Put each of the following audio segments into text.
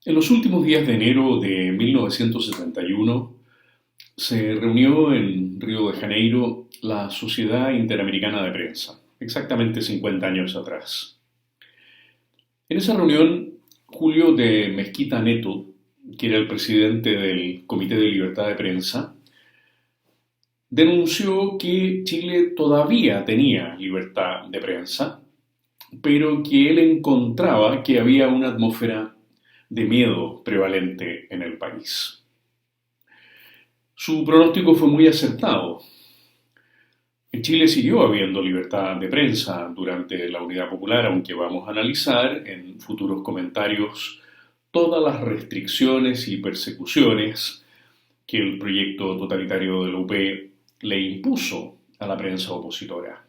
En los últimos días de enero de 1971 se reunió en Río de Janeiro la Sociedad Interamericana de Prensa, exactamente 50 años atrás. En esa reunión, Julio de Mesquita Neto, que era el presidente del Comité de Libertad de Prensa, denunció que Chile todavía tenía libertad de prensa, pero que él encontraba que había una atmósfera de miedo prevalente en el país. Su pronóstico fue muy acertado. En Chile siguió habiendo libertad de prensa durante la Unidad Popular, aunque vamos a analizar en futuros comentarios todas las restricciones y persecuciones que el proyecto totalitario de la UP le impuso a la prensa opositora.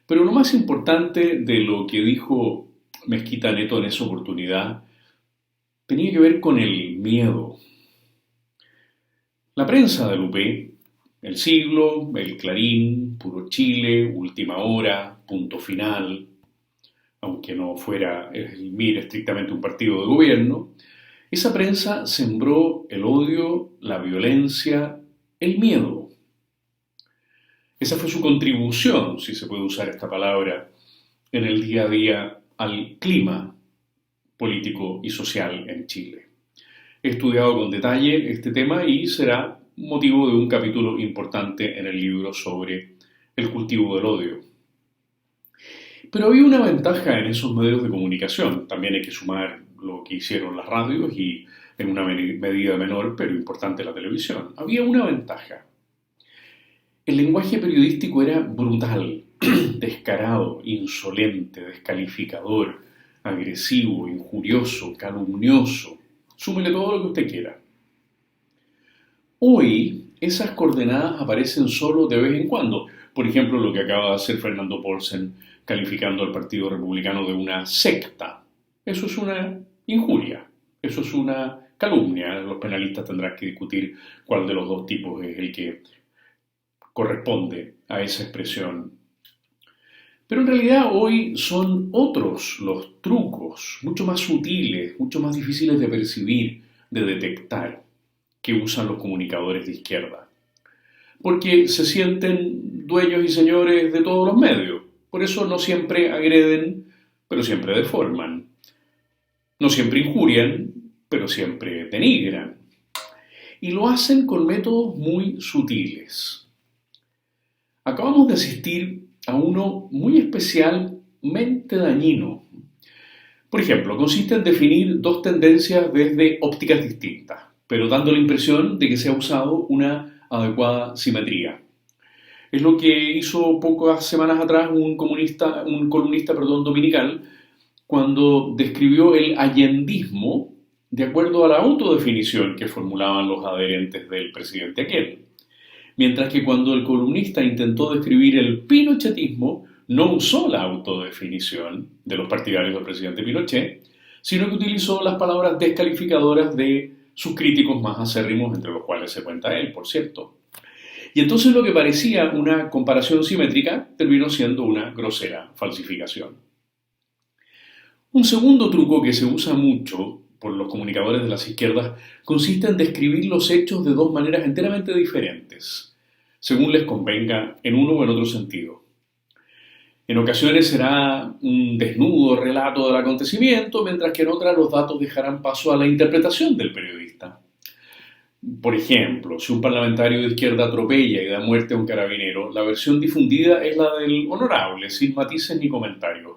Pero lo más importante de lo que dijo Mesquita Neto en esa oportunidad tenía que ver con el miedo. La prensa del UP, El Siglo, El Clarín, Puro Chile, Última Hora, Punto Final, aunque no fuera el MIR estrictamente un partido de gobierno, esa prensa sembró el odio, la violencia, el miedo. Esa fue su contribución, si se puede usar esta palabra, en el día a día al clima político y social en Chile. He estudiado con detalle este tema y será motivo de un capítulo importante en el libro sobre el cultivo del odio. Pero había una ventaja en esos medios de comunicación. También hay que sumar lo que hicieron las radios y en una medida menor, pero importante, la televisión. Había una ventaja. El lenguaje periodístico era brutal, descarado, insolente, descalificador, agresivo, injurioso, calumnioso. Súmele todo lo que usted quiera. Hoy esas coordenadas aparecen solo de vez en cuando. Por ejemplo, lo que acaba de hacer Fernando Paulsen calificando al Partido Republicano de una secta. Eso es una injuria, eso es una calumnia. Los penalistas tendrán que discutir cuál de los dos tipos es el que corresponde a esa expresión. Pero en realidad hoy son otros los trucos, mucho más sutiles, mucho más difíciles de percibir, de detectar, que usan los comunicadores de izquierda. Porque se sienten dueños y señores de todos los medios. Por eso no siempre agreden, pero siempre deforman. No siempre injurian, pero siempre denigran. Y lo hacen con métodos muy sutiles. Acabamos de asistir a uno muy especialmente dañino. Por ejemplo, consiste en definir dos tendencias desde ópticas distintas, pero dando la impresión de que se ha usado una adecuada simetría. Es lo que hizo pocas semanas atrás un columnista dominical cuando describió el allendismo de acuerdo a la autodefinición que formulaban los adherentes del presidente aquel. Mientras que cuando el columnista intentó describir el pinochetismo, no usó la autodefinición de los partidarios del presidente Pinochet, sino que utilizó las palabras descalificadoras de sus críticos más acérrimos, entre los cuales se cuenta él, por cierto. Y entonces lo que parecía una comparación simétrica terminó siendo una grosera falsificación. Un segundo truco que se usa mucho por los comunicadores de las izquierdas consiste en describir los hechos de dos maneras enteramente diferentes, según les convenga en uno o en otro sentido. En ocasiones será un desnudo relato del acontecimiento, mientras que en otras los datos dejarán paso a la interpretación del periodista. Por ejemplo, si un parlamentario de izquierda atropella y da muerte a un carabinero, la versión difundida es la del honorable, sin matices ni comentarios.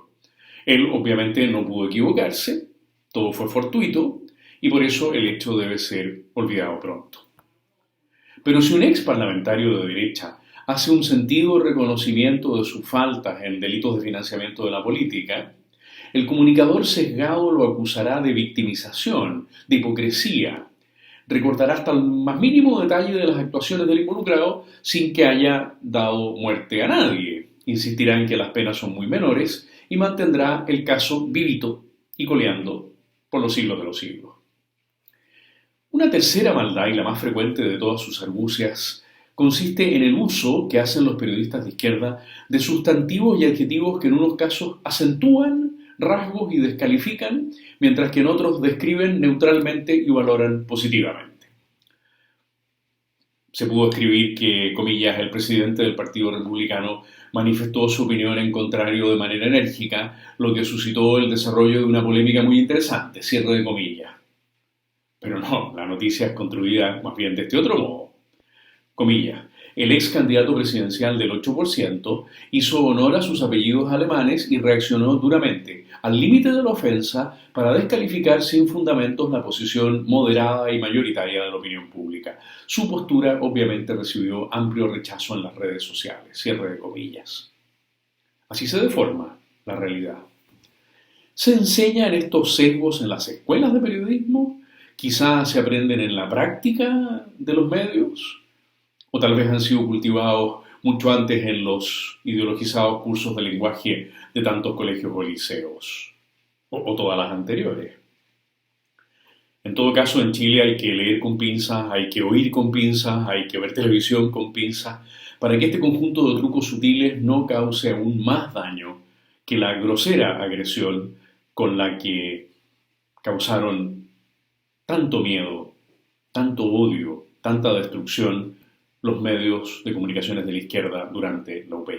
Él obviamente no pudo equivocarse, todo fue fortuito y por eso el hecho debe ser olvidado pronto. Pero si un ex parlamentario de derecha hace un sentido reconocimiento de sus faltas en delitos de financiamiento de la política, el comunicador sesgado lo acusará de victimización, de hipocresía. Recordará hasta el más mínimo detalle de las actuaciones del involucrado sin que haya dado muerte a nadie. Insistirá en que las penas son muy menores y mantendrá el caso vivito y coleando por los siglos de los siglos. Una tercera maldad, y la más frecuente de todas sus argucias, consiste en el uso que hacen los periodistas de izquierda de sustantivos y adjetivos que en unos casos acentúan rasgos y descalifican, mientras que en otros describen neutralmente y valoran positivamente. Se pudo escribir que, comillas, el presidente del Partido Republicano manifestó su opinión en contrario de manera enérgica, lo que suscitó el desarrollo de una polémica muy interesante, cierre de comillas. Pero no, la noticia es construida más bien de este otro modo. Comillas, el ex candidato presidencial del 8% hizo honor a sus apellidos alemanes y reaccionó duramente, al límite de la ofensa, para descalificar sin fundamentos la posición moderada y mayoritaria de la opinión pública. Su postura obviamente recibió amplio rechazo en las redes sociales. Cierre de comillas. Así se deforma la realidad. ¿Se enseñan estos sesgos en las escuelas de periodismo? ¿Quizás se aprenden en la práctica de los medios? ¿O tal vez han sido cultivados mucho antes en los ideologizados cursos de lenguaje de tantos colegios o liceos? ¿O todas las anteriores? En todo caso, en Chile hay que leer con pinzas, hay que oír con pinzas, hay que ver televisión con pinzas, para que este conjunto de trucos sutiles no cause aún más daño que la grosera agresión con la que causaron tanto miedo, tanto odio, tanta destrucción los medios de comunicaciones de la izquierda durante la UP.